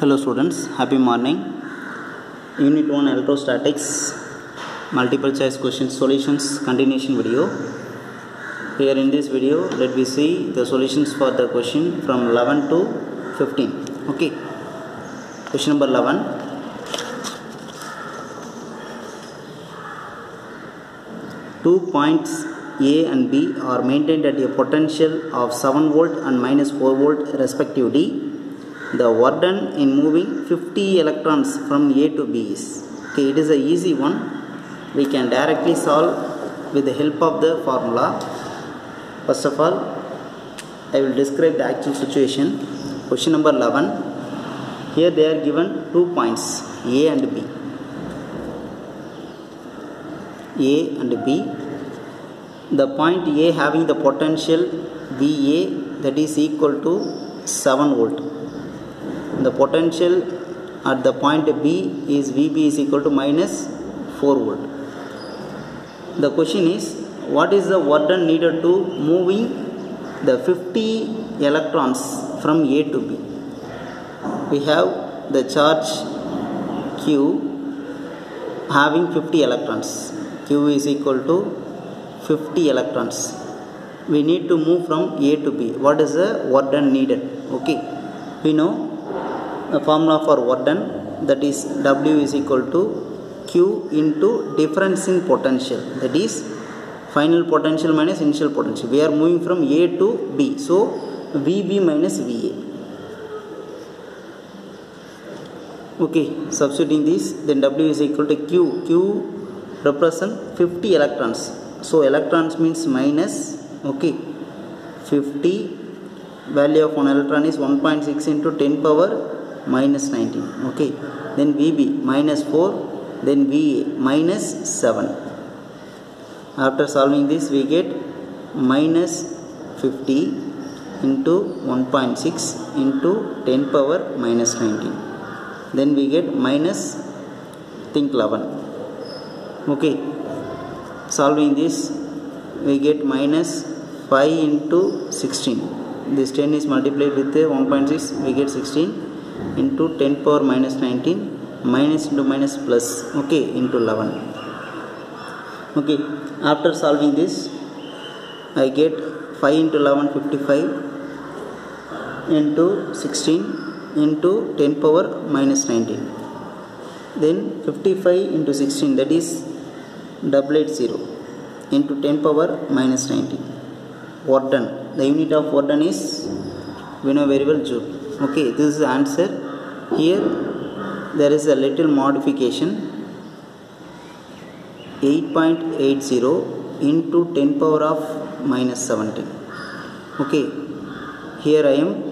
Hello students, happy morning. Unit 1 Electrostatics multiple choice question solutions continuation video. Here in this video let me see the solutions for the question from 11 to 15. Okay, question number 11. Two points A and B are maintained at a potential of 7 volt and minus 4 volt respectively. The work done in moving 50 electrons from A to B is, okay, it is an easy one. We can directly solve with the help of the formula. First of all, I will describe the actual situation. Question number 11. Here they are given 2 points A and B. A and B. The point A having the potential VA, that is equal to 7 volt. The potential at the point B is VB is equal to minus 4 volt. The question is, what is the work done needed to moving the 50 electrons from A to B? We have the charge Q having 50 electrons. Q is equal to 50 electrons. We need to move from A to B. What is the work done needed? Okay, we know the formula for work done, that is W is equal to Q into difference in potential, that is final potential minus initial potential. We are moving from A to B, so VB minus VA. Okay, substituting this, then W is equal to Q. Q represent 50 electrons, so electrons means minus. Okay, 50, value of one electron is 1.6 into 10 power minus 19. Okay, then VB minus 4, then VA minus 7. After solving this, we get minus 50 into 1.6 into 10 power minus 19. Then we get minus, think 11. Okay, solving this, we get minus 5 into 16. This 10 is multiplied with 1.6, we get 16 into 10 power minus 19, minus into minus plus, okay, into 11. Okay, after solving this, I get 5 into 11, 55 into 16 into 10 power minus 19. Then 55 into 16, that is 880 into 10 power minus 19. Work done. The unit of work done is, we know very well, joule. Okay, this is the answer. Here there is a little modification. 8.80 into 10 power of minus 17. Okay, here I am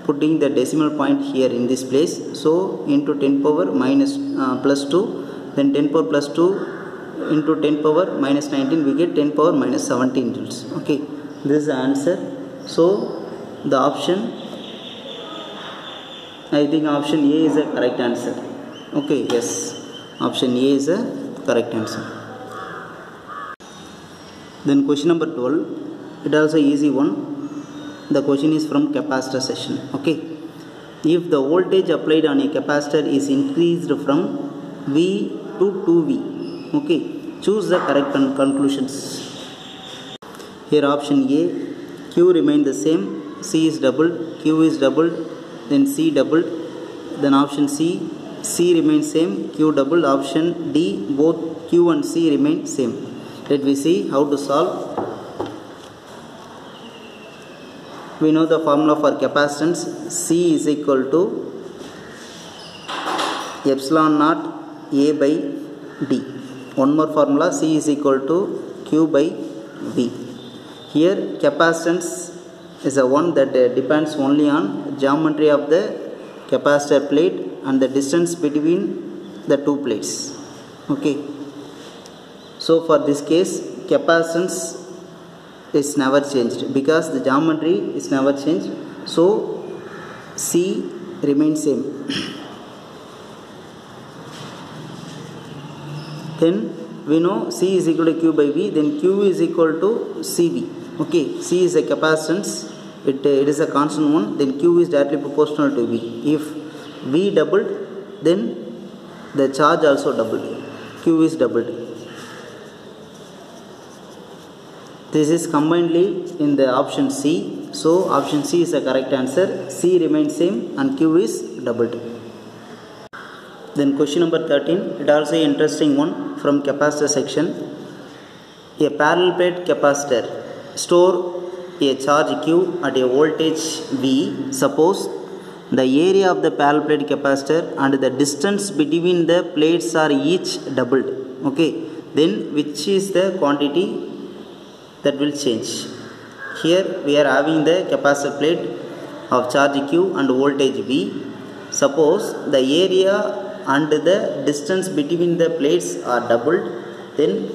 putting the decimal point here in this place. So into 10 power minus plus 2, then 10 power plus 2 into 10 power minus 19, we get 10 power minus 17 joules. Okay, this is the answer. So the option, I think option A is a correct answer. Okay, yes, option A is a correct answer. Then question number 12, it also easy one. The question is from capacitor session. Okay, if the voltage applied on a capacitor is increased from V to 2V, okay, choose the correct conclusions. Here option A, Q remain the same, C is doubled, Q is doubled, then C doubled. Then option C, C remains same, Q doubled. Option D, both Q and C remain same. Let me see how to solve. We know the formula for capacitance. C is equal to epsilon naught A by D. One more formula, C is equal to Q by V. Here capacitance is a one that depends only on geometry of the capacitor plate and the distance between the two plates. Okay, so for this case capacitance is never changed because the geometry is never changed, so C remains same. Then we know C is equal to Q by V, then Q is equal to CV. Okay, C is a capacitance it is a constant one, then Q is directly proportional to V. If V doubled, then the charge also doubled. Q is doubled. This is combinedly in the option C. So option C is the correct answer. C remains same and Q is doubled. Then question number 13. It also an interesting one from capacitor section. A parallel plate capacitor store a charge Q at a voltage V. Suppose the area of the parallel plate capacitor and the distance between the plates are each doubled. Okay. Then which is the quantity that will change? Here we are having the capacitor plate of charge Q and voltage V. Suppose the area and the distance between the plates are doubled, then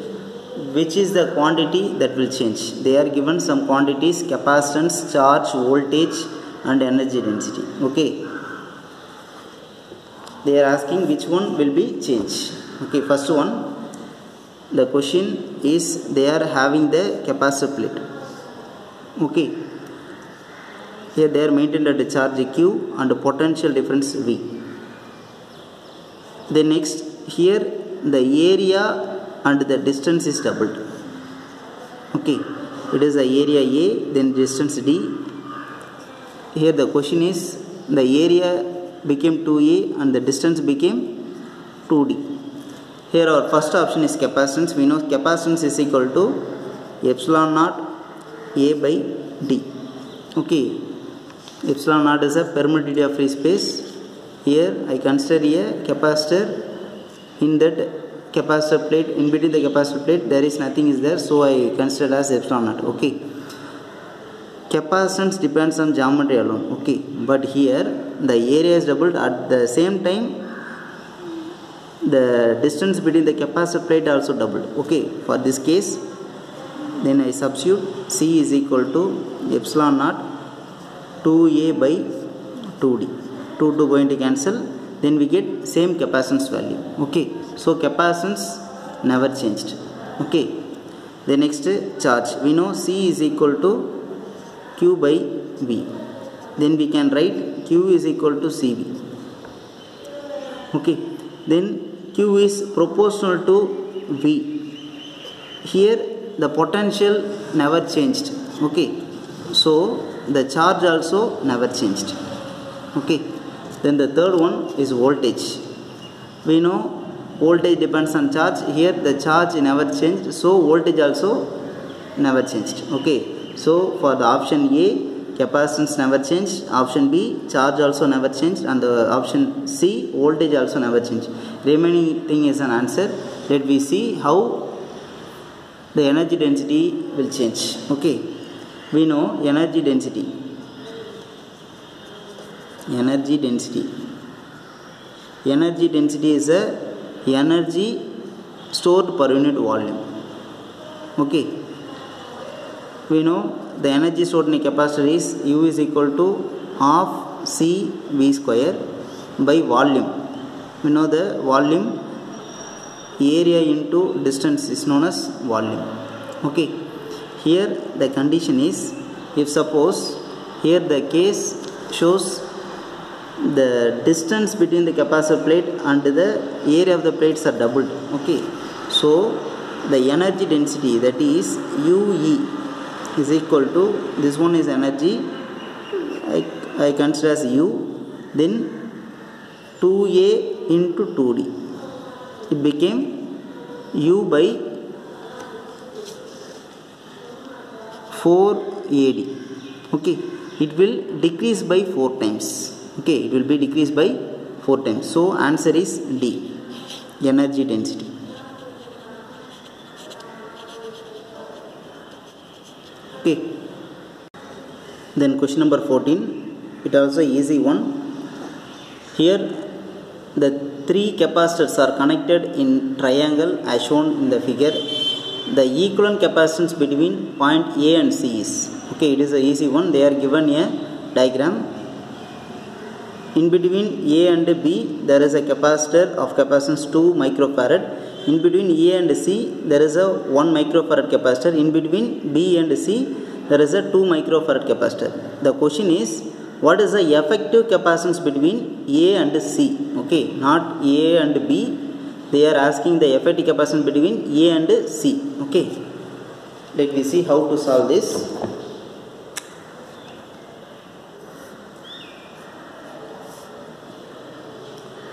which is the quantity that will change? They are given some quantities: capacitance, charge, voltage and energy density. Okay, they are asking which one will be changed. Okay, first one, the question is they are having the capacitor plate. Okay, here they are maintained at the charge Q and potential difference V. Then next, here the area and the distance is doubled. Okay, it is the area A, then distance D. Here the question is the area became 2A and the distance became 2D. Here our first option is capacitance. We know capacitance is equal to epsilon naught A by D. Okay, epsilon naught is a permittivity of free space. Here I consider a capacitor. In that capacitor plate, in between the capacitor plate there is nothing is there, so I consider as epsilon naught. Okay, capacitance depends on geometry alone. Okay, but here the area is doubled, at the same time the distance between the capacitor plate also doubled. Okay, for this case then I substitute C is equal to epsilon naught 2A by 2D. 2 going to cancel, then we get same capacitance value. Okay, so capacitance never changed. Okay, the next charge, we know C is equal to Q by V, then we can write Q is equal to CV. Okay, then Q is proportional to V. Here the potential never changed. Okay, so the charge also never changed. Okay, then the third one is voltage. We know voltage depends on charge. Here the charge never changed, so voltage also never changed. Okay, so for the option A, capacitance never changed, option B, charge also never changed, and the option C, voltage also never changed. Remaining thing is an answer. Let we see how the energy density will change. Okay, we know energy density. Energy density is a energy stored per unit volume. Okay, we know the energy stored in a capacitor is U is equal to half C V square by volume. We know the volume, area into distance is known as volume. Okay, here the condition is, if suppose here the case shows the distance between the capacitor plate and the area of the plates are doubled. Okay, so the energy density, that is UE, is equal to, this one is energy, I consider as U, then 2A into 2D, it became U by 4AD. Okay, it will decrease by 4 times. Okay, it will be decreased by 4 times. So answer is D, energy density. Okay, then question number 14, it also easy one. Here the 3 capacitors are connected in triangle as shown in the figure. The equivalent capacitance between point A and C is, okay, it is a easy one. They are given a diagram. In between A and B there is a capacitor of capacitance 2 microfarad. In between A and C there is a 1 microfarad capacitor. In between B and C there is a 2 microfarad capacitor. The question is, what is the effective capacitance between A and C? Okay, not A and B. They are asking the effective capacitance between A and C. Okay, let me see how to solve this.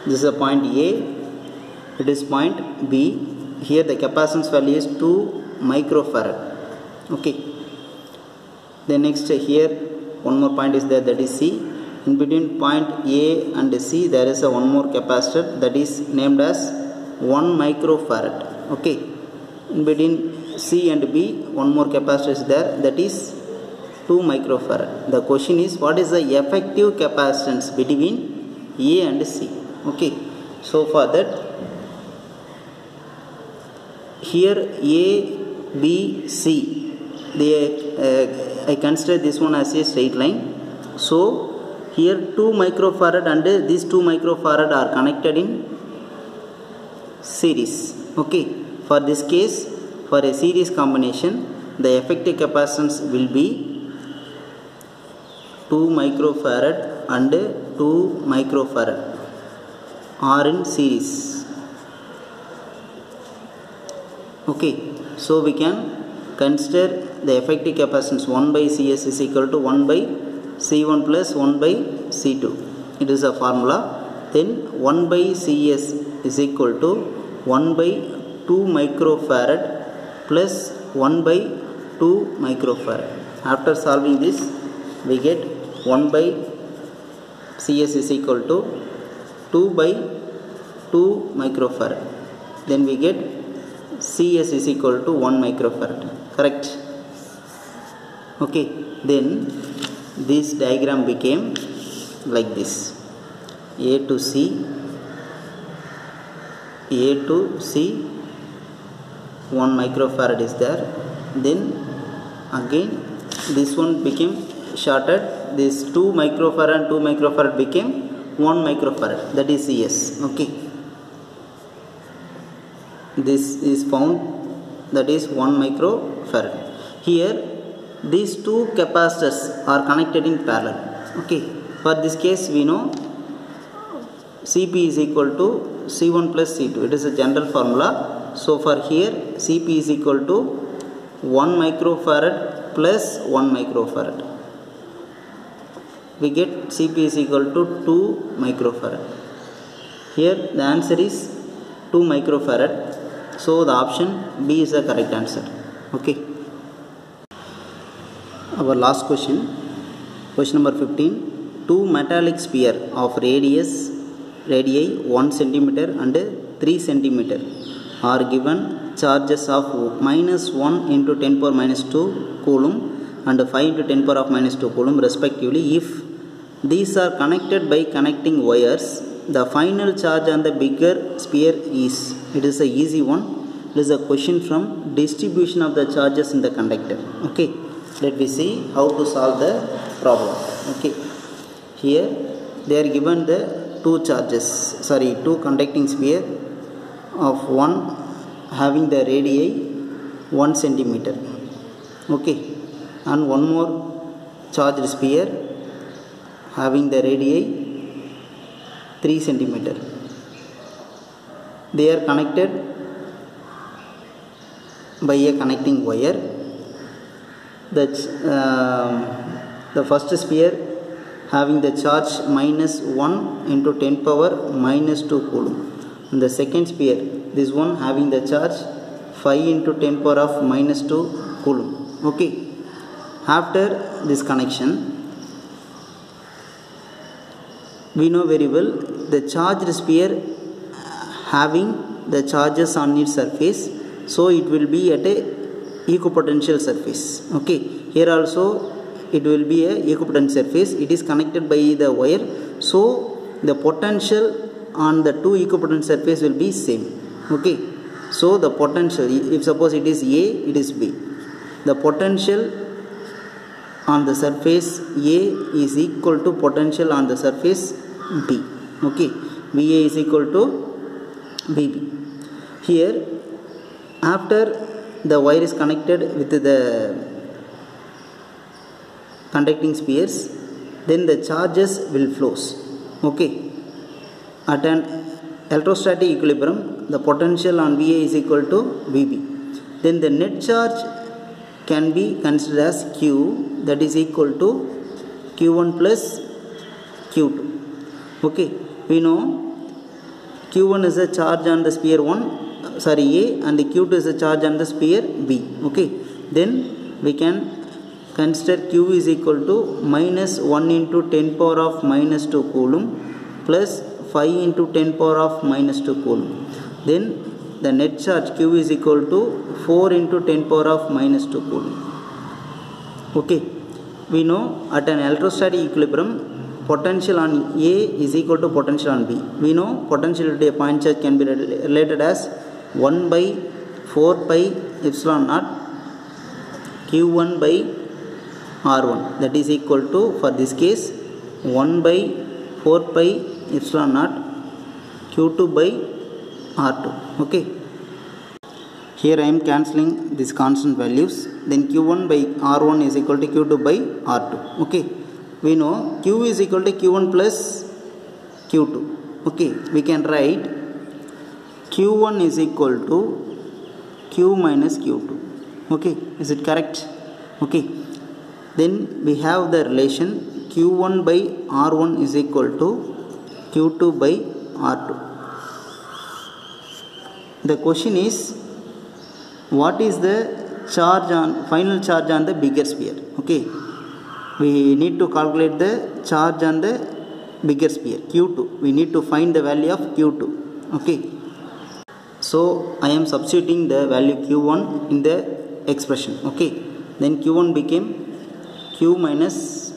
This is a point A, it is point B. Here the capacitance value is 2 microfarad. Okay, then next here one more point is there, that is C. In between point A and C there is a one more capacitor that is named as 1 microfarad. Okay, in between C and B one more capacitor is there, that is 2 microfarad. The question is, what is the effective capacitance between A and C? Okay, so for that, here A, B, C, I consider this one as a straight line. So here 2 microfarad and these 2 microfarad are connected in series. Okay, for this case, for a series combination, the effective capacitance will be 2 microfarad and 2 microfarad are in series. Okay, so we can consider the effective capacitance 1 by Cs is equal to 1 by C1 plus 1 by C2. It is a formula. Then 1 by Cs is equal to 1 by 2 microfarad plus 1 by 2 microfarad. After solving this, we get 1 by Cs is equal to 2 by 2 microfarad. Then we get Cs is equal to 1 microfarad. Correct? Okay, then this diagram became like this. A to C, A to C, 1 microfarad is there. Then again this one became shorted. This 2 microfarad and 2 microfarad became 1 microfarad, that is Cs. Okay, this is found, that is 1 microfarad. Here these 2 capacitors are connected in parallel. Okay, for this case we know Cp is equal to C1 plus C2. It is a general formula. So for here Cp is equal to 1 microfarad plus 1 microfarad. We get Cp is equal to 2 microfarad. Here the answer is 2 microfarad. So the option B is the correct answer. Okay. Our last question, question number 15. 2 metallic sphere of radii 1 cm and 3 cm are given charges of -1 into 10 power minus 2 coulomb and 5 into 10 power of minus 2 coulomb respectively. If these are connected by connecting wires, the final charge on the bigger sphere is, it is a easy one. It is a question from distribution of the charges in the conductor. Okay, let me see how to solve the problem. Okay, here they are given the 2 conducting sphere of one having the radii 1 centimeter. Okay, and one more charged sphere having the radii 3 centimeter. They are connected by a connecting wire. The first sphere having the charge -1 into 10 power minus 2 coulomb, and the second sphere, this one having the charge 5 into 10 power of minus 2 coulomb. Okay, after this connection, we know very well the charged sphere having the charges on its surface, so it will be at a equipotential surface. Okay, here also it will be a equipotential surface. It is connected by the wire, so the potential on the 2 equipotential surface will be same. Okay, so the potential, if suppose it is A, it is B, the potential on the surface A is equal to potential on the surface B. Okay, VA is equal to VB. Here after the wire is connected with the conducting spheres, then the charges will flows. Okay, at an electrostatic equilibrium, the potential on VA is equal to VB. Then the net charge can be considered as Q, that is equal to Q1 plus Q2. Okay, we know Q1 is a charge on the sphere A, and the Q2 is a charge on the sphere B. Okay, then we can consider Q is equal to minus 1 into 10 power of minus 2 coulomb plus 5 into 10 power of minus 2 coulomb. Then the net charge Q is equal to 4 into 10 power of minus 2 coulomb. Okay, we know at an electrostatic equilibrium, potential on A is equal to potential on B. We know potentiality of point charge can be related as 1 by 4 pi epsilon naught Q1 by R1, that is equal to, for this case, 1 by 4 pi epsilon naught Q2 by R2. Okay, here I am cancelling these constant values. Then Q1 by R1 is equal to Q2 by R2. Okay, we know Q is equal to Q1 plus Q2. Okay, we can write Q1 is equal to Q minus Q2. Okay, is it correct? Okay, then we have the relation Q1 by R1 is equal to Q2 by R2. The question is, what is the charge on final charge on the bigger sphere? Okay, we need to calculate the charge on the bigger sphere Q2. We need to find the value of Q2. Okay, so I am substituting the value Q1 in the expression. Okay, then Q1 became Q minus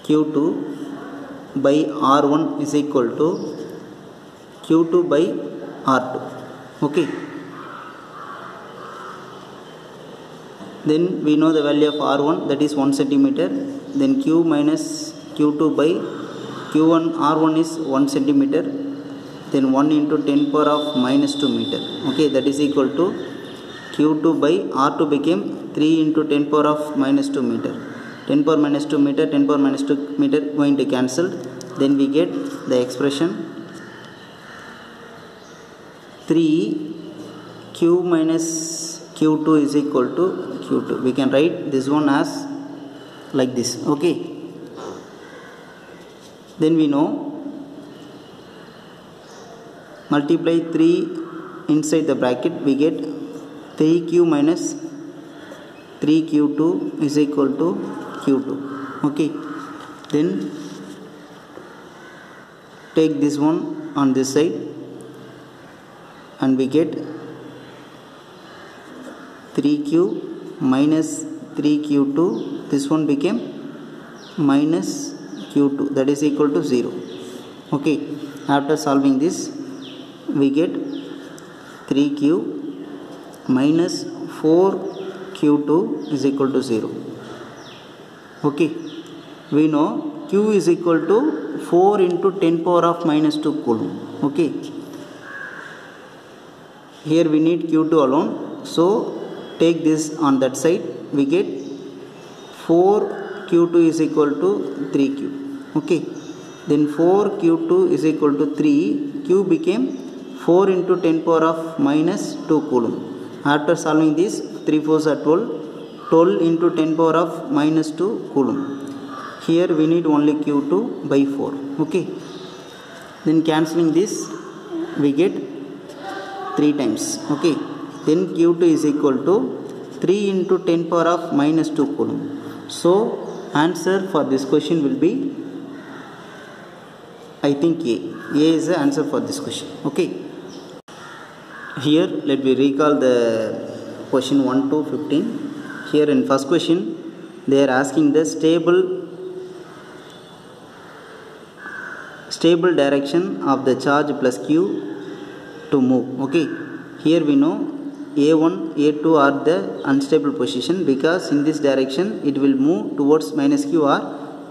Q2 by R1 is equal to Q2 by R2. Okay, then we know the value of R1, that is 1 centimeter. Then Q minus Q2 by Q1 R1 is 1 centimeter. Then 1 into 10 power of minus 2 meter. Okay, that is equal to Q2 by R2 became 3 into 10 power of minus 2 meter. 10 power minus 2 meter, 10 power minus 2 meter going to cancel. Then we get the expression 3 Q minus Q2 is equal to Q2. We can write this one as like this. Okay, then we know multiply 3 inside the bracket, we get 3Q minus 3Q2 is equal to Q2. Okay, then take this one on this side and we get 3Q minus 3Q2, this one became minus Q2, that is equal to 0. Okay, after solving this we get 3Q minus 4Q2 is equal to 0. Okay, we know Q is equal to 4 into 10 power of minus 2 coulomb. Okay, here we need Q2 alone, so take this on that side, we get 4Q2 is equal to 3Q. Okay, then 4Q2 is equal to 3, Q became 4 into 10 power of minus 2 coulomb. After solving this, 3 4s are 12, 12 into 10 power of minus 2 coulomb. Here we need only Q2 by 4. Okay, then cancelling this we get 3 times. Okay, then Q2 is equal to 3 into 10 power of minus 2 coulomb. So answer for this question will be, I think A. A is the answer for this question. Okay, here let me recall the question 1 to 15. Here in first question they are asking the stable direction of the charge plus Q to move. Okay, here we know A1, A2 are the unstable position, because in this direction it will move towards minus Q, or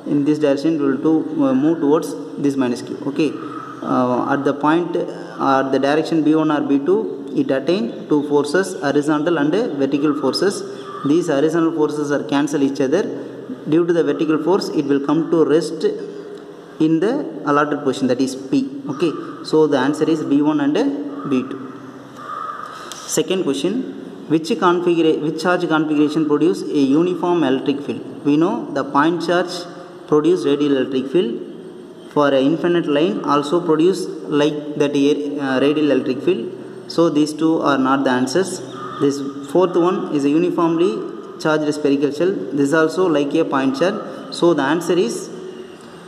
in this direction it will move towards this minus Q. Okay, at the point or the direction B1 or B2, it attained two forces, horizontal and vertical forces. these horizontal forces are cancel each other. Due to the vertical force, it will come to rest in the allotted position, that is P. Okay, so the answer is B1 and B2. Second question, which charge configuration produce a uniform electric field? We know the point charge produce radial electric field. For an infinite line also produce like that radial electric field. So these two are not the answers. This fourth one is a uniformly charged spherical shell. This is also like a point charge. So the answer is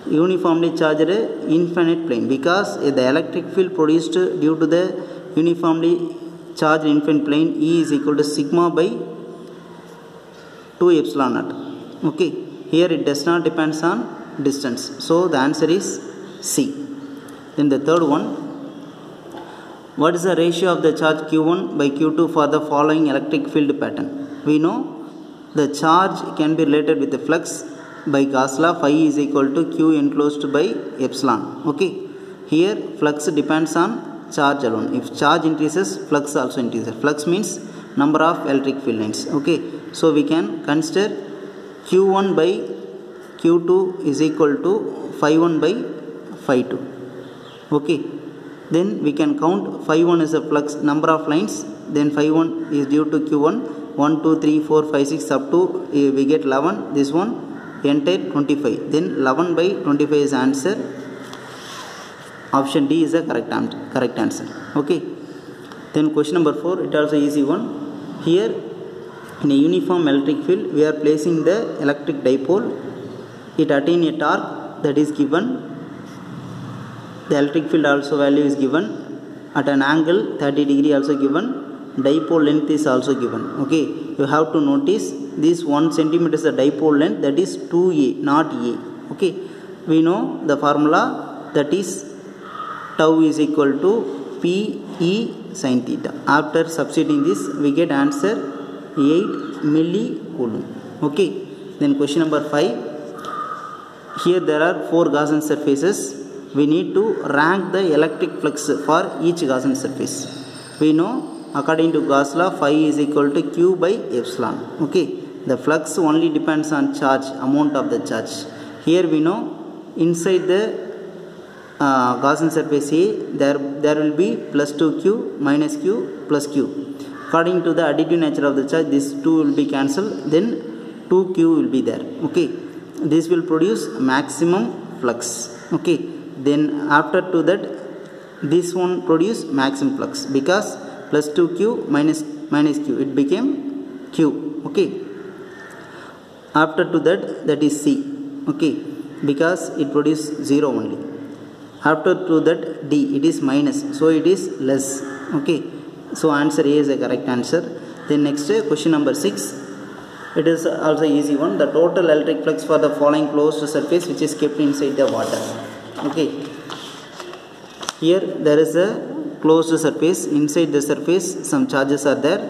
uniformly charged infinite plane, because the electric field produced due to the uniformly charged infinite plane E is equal to sigma by 2 epsilon naught. Okay, here it does not depends on distance, so the answer is C. Then the third one, what is the ratio of the charge Q1 by Q2 for the following electric field pattern? We know the charge can be related with the flux by Gauss law. Phi is equal to Q enclosed by epsilon. Okay, here flux depends on charge alone. If charge increases, flux also increases. Flux means number of electric field lines. Okay, so we can consider Q1 by Q2 is equal to phi 1 by phi 2. Okay, then we can count phi 1 is the flux number of lines, then phi 1 is due to Q1 1 2 3 4 5 6 up to we get 11. This one entire 25. Then 11 by 25 is answer. Option D is the correct answer. Okay, then question number 4, it also easy one. Here in a uniform electric field, we are placing the electric dipole. It attain a torque that is given. The electric field also value is given at an angle 30 degree also given. Dipole length is also given. Okay, you have to notice this 1 centimeter is the dipole length, that is 2a, not a. Okay, we know the formula, that is tau is equal to P E sin theta. After substituting this, we get answer 8 millicoulomb. Okay, then question number 5. Here there are 4 Gaussian surfaces. We need to rank the electric flux for each Gaussian surface. We know according to Gauss law, phi is equal to Q by epsilon. Okay, the flux only depends on charge, amount of the charge. Here we know inside the Gaussian surface A, there will be plus 2Q minus Q plus Q. According to the additive nature of the charge, this 2 will be cancelled, then 2Q will be there. Okay, this will produce maximum flux. Okay, then after to that, this one produce maximum flux, because plus 2Q minus Q, it became Q. Okay, after to that is C. Okay, because it produce 0 only. After to that D, it is minus, so it is less. Okay, so answer A is the correct answer. Then next question number 6, it is also easy one. The total electric flux for the following closed surface which is kept inside the water. Okay, here there is a closed surface. Inside the surface some charges are there.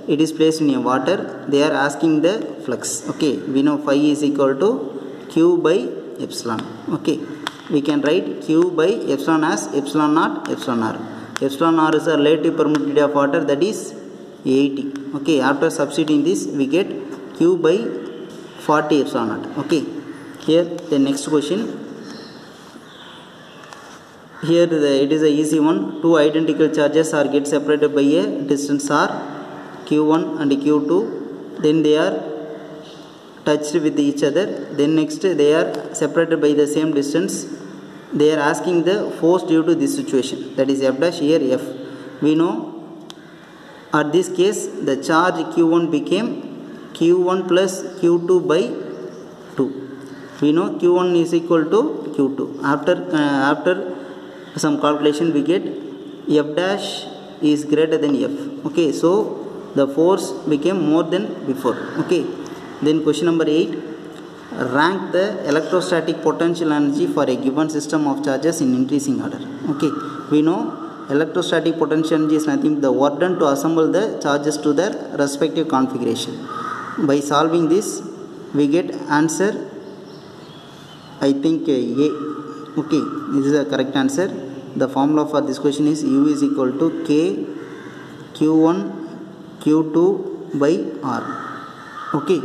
It is placed in a water. They are asking the flux. Okay, we know phi is equal to Q by epsilon. Okay, we can write Q by epsilon as epsilon naught epsilon r. Epsilon r is the relative permittivity of water, that is 80. Okay, after substituting this, we get Q by 40 epsilon naught. Okay, here the next question. Here it is a easy one. 2 identical charges are get separated by a distance r, Q1 and Q2. Then they are touched with each other. Then next they are separated by the same distance. They are asking the force due to this situation, that is F dash, here F. We know at this case the charge Q1 became Q1 plus Q2 by 2. We know Q1 is equal to Q2. After some calculation, we get F dash is greater than F. Okay, so the force became more than before. Okay, then question number 8, rank the electrostatic potential energy for a given system of charges in increasing order. Okay, we know electrostatic potential energy is nothing but the work done to assemble the charges to their respective configuration. By solving this, we get answer, I think A. Okay, this is the correct answer. The formula for this question is U is equal to K Q1 Q2 by R. Okay,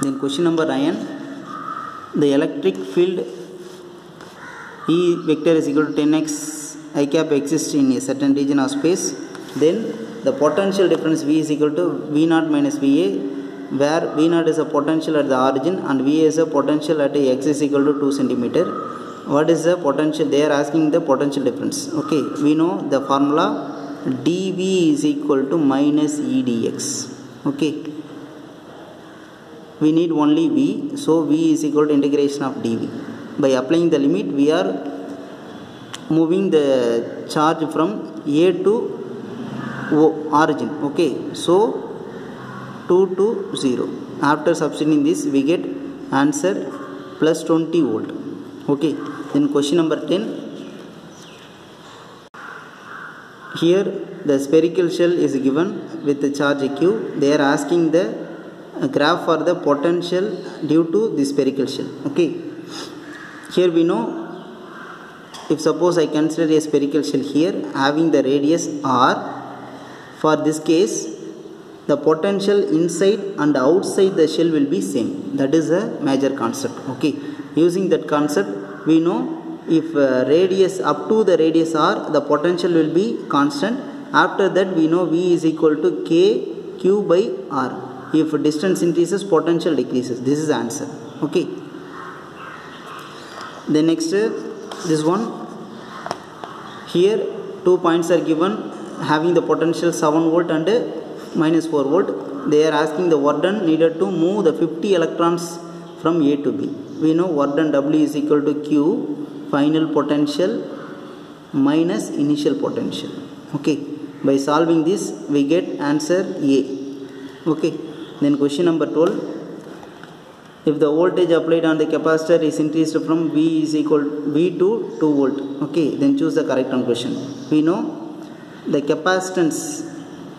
then question number 9, the electric field E vector is equal to 10x I cap exists in a certain region of space. Then the potential difference V is equal to V naught minus VA, where V naught is a potential at the origin and VA is a potential at x is equal to 2 centimeter. What is the potential? They are asking the potential difference. Okay, we know the formula dV is equal to minus E dx. Okay, we need only V, so V is equal to integration of dV. By applying the limit, we are moving the charge from A to O, origin. Okay, so 2 to 0. After substituting this, we get answer plus 20 volt. Okay, then question number 10. Here the spherical shell is given with the charge Q. They are asking the graph for the potential due to the spherical shell. Okay, here we know, if suppose I consider a spherical shell here having the radius r, for this case the potential inside and outside the shell will be same. That is a major concept. Okay, using that concept we know if radius up to the radius r, the potential will be constant. After that we know V is equal to k q by r. If distance increases, potential decreases. This is the answer. Okay, then next this one, here 2 points are given having the potential 7 volt and minus 4 volt. They are asking the work done needed to move the 50 electrons from A to B. We know work done W is equal to Q, final potential minus initial potential. Okay, by solving this we get answer A. Okay, then question number 12. If the voltage applied on the capacitor is increased from V is equal V to 2 volt. Okay, then choose the correct one question. We know the capacitance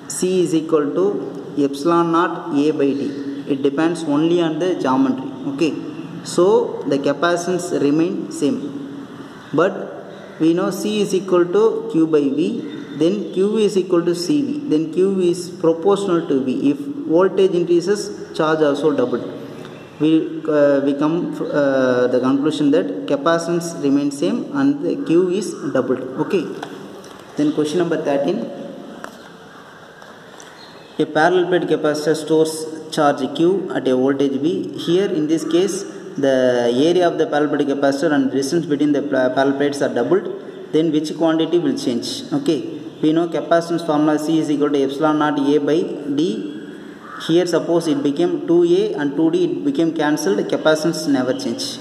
C is equal to epsilon naught A by D. It depends only on the geometry. Okay, so the capacitance remain same, but we know C is equal to Q by V, then Q is equal to CV, then Q is proportional to V. If voltage increases, charge also doubled. We come the conclusion that capacitance remains same and the Q is doubled. Okay, then question number 13. A parallel plate capacitor stores charge Q at a voltage V. Here in this case the area of the parallel plate capacitor and distance between the parallel plates are doubled. Then which quantity will change? Okay, we know capacitance formula C is equal to epsilon naught A by D. Here suppose it became 2A and 2D, it became cancelled, capacitance never change.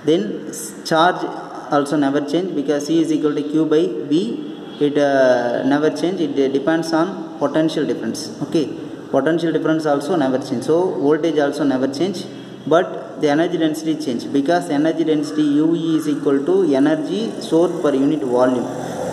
Then charge also never change because C is equal to Q by V. It never change. It depends on potential difference. Okay, potential difference also never change. So voltage also never change, but the energy density change because energy density UE is equal to energy stored per unit volume.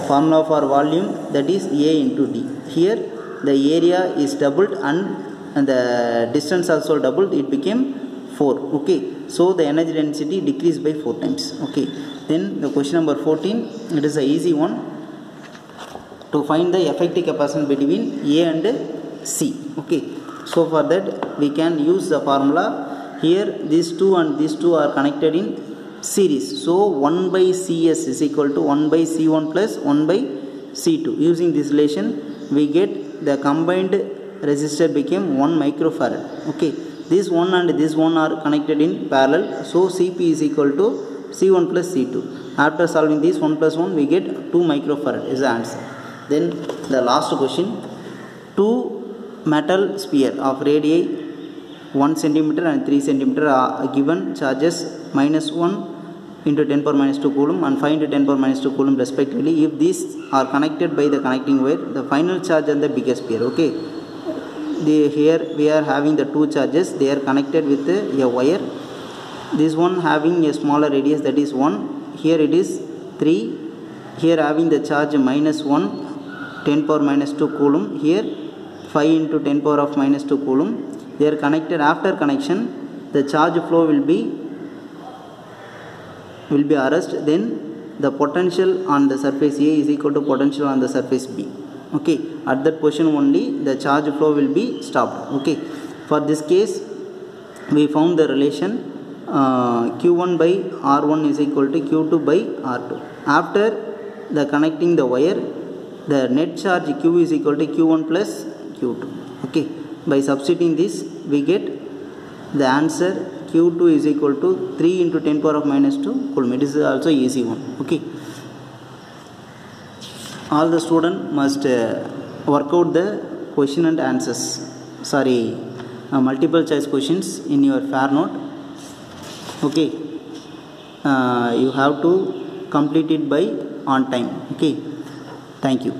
Formula for volume, that is A into D. Here the area is doubled and the distance also doubled, it became 4. Okay, so the energy density decreased by 4 times. Okay, then the question number 14, it is a easy one. To find the effective capacitance between A and C. Okay, so for that we can use the formula. Here these two and these two are connected in series, so 1 by CS is equal to 1 by C1 plus 1 by C2. Using this relation we get the combined resistor became 1 microfarad. Okay, this one and this one are connected in parallel, so CP is equal to C1 plus C2. After solving this 1 plus 1 we get 2 microfarad is the answer. Then the last question, 2 metal sphere of radii 1 centimeter and 3 centimeter are given charges minus 1 into 10 power minus 2 coulomb and 5 into 10 power minus 2 coulomb respectively. If these are connected by the connecting wire, the final charge on the biggest sphere. Okay, here we are having the 2 charges, they are connected with a wire. This one having a smaller radius, that is 1. Here it is 3. Here having the charge minus 1, 10 power minus 2 coulomb. Here 5 into 10 power of minus 2 coulomb. They are connected. After connection the charge flow will be arrest. Then the potential on the surface A is equal to potential on the surface B. Okay, at that position only the charge flow will be stopped. Okay, for this case we found the relation q1 by r1 is equal to q2 by r2. After the connecting the wire, the net charge q is equal to q1 plus q2. Okay, by substituting this we get the answer q2 is equal to 3 into 10 power of minus 2 coulomb. It is also easy one. Okay, all the student must work out the question and answers, multiple choice questions in your fair note. Okay, you have to complete it by on time. Okay, thank you.